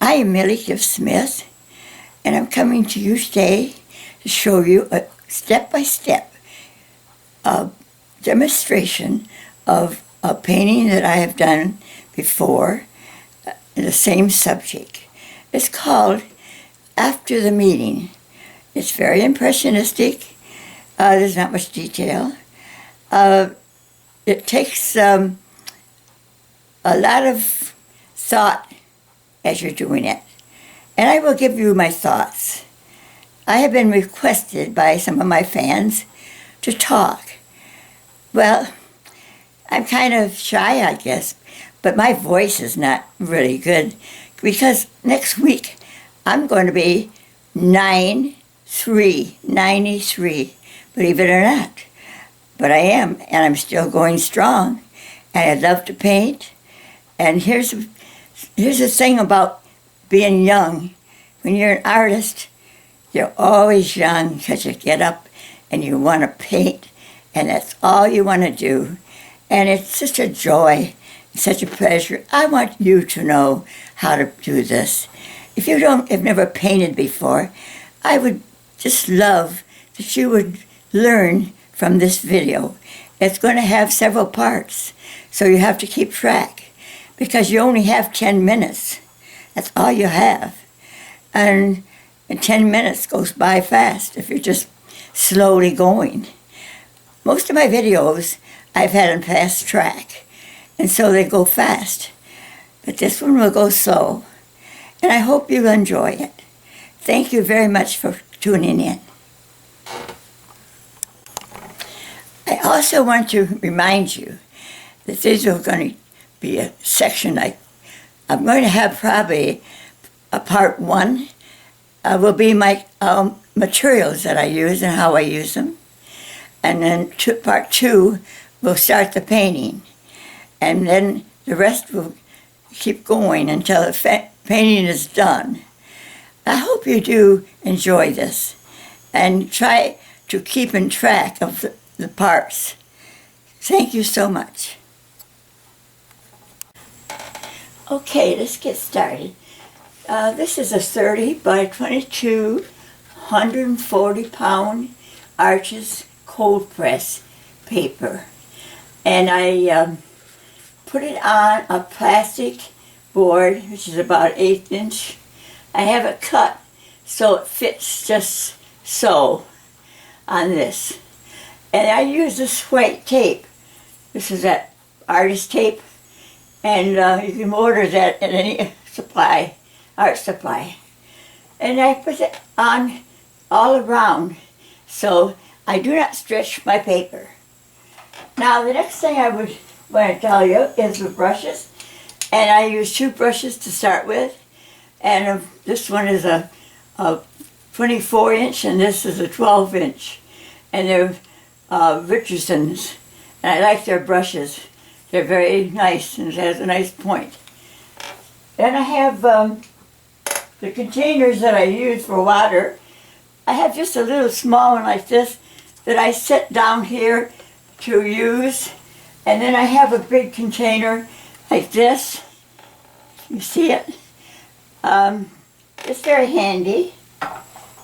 I am Millie Smith, and I'm coming to you today to show you a step-by-step demonstration of a painting that I have done before in the same subject. It's called After the Meeting. It's very impressionistic. There's not much detail. It takes a lot of thought as you're doing it. And I will give you my thoughts. I have been requested by some of my fans to talk. Well, I'm kind of shy, I guess, but my voice is not really good because next week I'm going to be 93, believe it or not. But I am, and I'm still going strong, and I love to paint. And here's the thing about being young. When you're an artist, you're always young because you get up and you want to paint, and that's all you want to do. And it's such a joy, such a pleasure. I want you to know how to do this. If you have never painted before, I would just love that you would learn from this video. It's going to have several parts, so you have to keep track because you only have 10 minutes. That's all you have. And 10 minutes goes by fast if you're just slowly going. Most of my videos I've had on fast track, and so they go fast. But this one will go slow, and I hope you enjoy it. Thank you very much for tuning in. I also want to remind you that these are going to be a section I'm going to have probably a part one will be my materials that I use and how I use them. And then part two will start the painting. And then the rest will keep going until the painting is done. I hope you do enjoy this and try to keep in track of the parts. Thank you so much. Okay, let's get started. This is a 30 by 22, 140-pound Arches cold press paper. And I put it on a plastic board, which is about 1/8 inch. I have it cut so it fits just so on this. And I use this white tape. This is that artist tape. And you can order that at any art supply. And I put it on all around so I do not stretch my paper. Now the next thing I would want to tell you is the brushes. And I use 2 brushes to start with. And this one is a 24 inch and this is a 12 inch. And they're Richardson's. And I like their brushes. They're very nice and it has a nice point. Then I have the containers that I use for water. I have just a little small one like this that I set down here to use. And then I have a big container like this. You see it? It's very handy.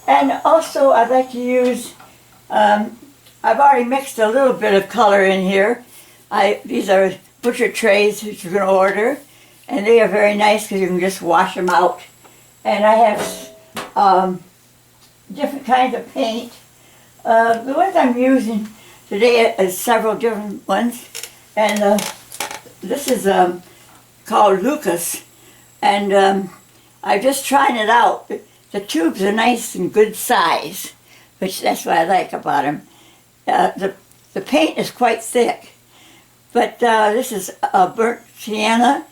And also I'd like to use, I've already mixed a little bit of color in here. These are butcher trays that you can order, and they are very nice because you can just wash them out. And I have different kinds of paint. The ones I'm using today is several different ones, and this is called Lucas, and I'm just trying it out. The tubes are nice and good size, which that's what I like about them. The paint is quite thick. But this is burnt sienna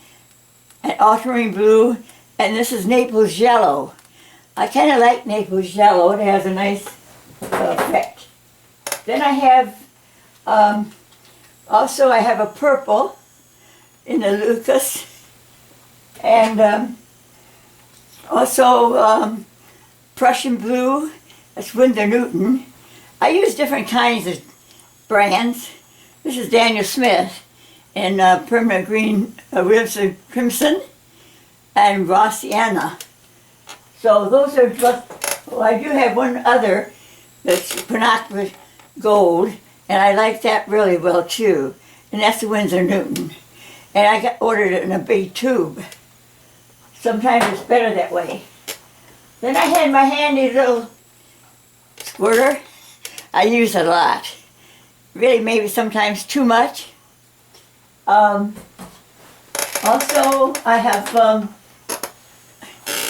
and ultramarine blue, and this is Naples yellow. I kind of like Naples yellow. It has a nice effect. Then I have, also I have a purple in the Lucas, and also Prussian blue, that's Winsor Newton. I use different kinds of brands. This is Daniel Smith in Permanent Green Ribs of Crimson. and raw sienna. So those are just, well, I do have one other that's Pinocchio gold, and I like that really well too, and that's the Winsor Newton. And I ordered it in a big tube. Sometimes it's better that way. Then I had my handy little squirter. I use a lot. Really, maybe sometimes too much. Also, I have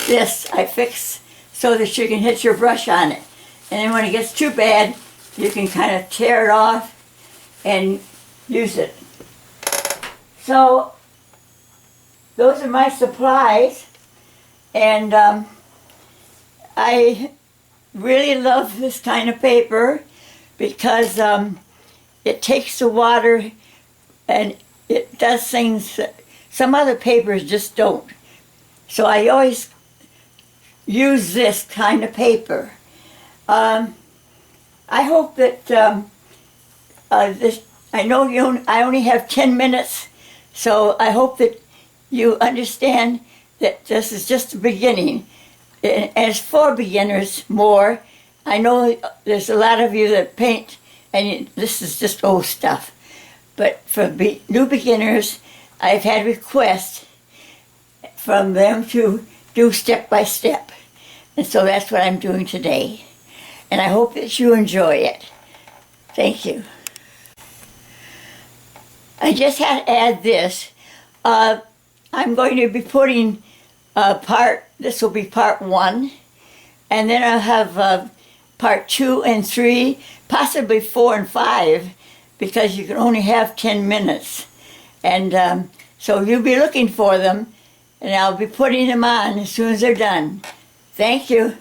this I fix so that you can hit your brush on it. And then when it gets too bad, you can kind of tear it off and use it. So, those are my supplies. And I really love this kind of paper because it takes the water and it does things that some other papers just don't. So I always use this kind of paper. I hope that I know I only have 10 minutes, so I hope that you understand that this is just the beginning. And as for beginners more, I know there's a lot of you that paint and this is just old stuff. But for new beginners, I've had requests from them to do step by step. And so that's what I'm doing today. And I hope that you enjoy it. Thank you. I just had to add this. I'm going to be putting this will be part 1. And then I'll have part 2 and 3, possibly 4 and 5, because you can only have 10 minutes. And so you'll be looking for them, and I'll be putting them on as soon as they're done. Thank you.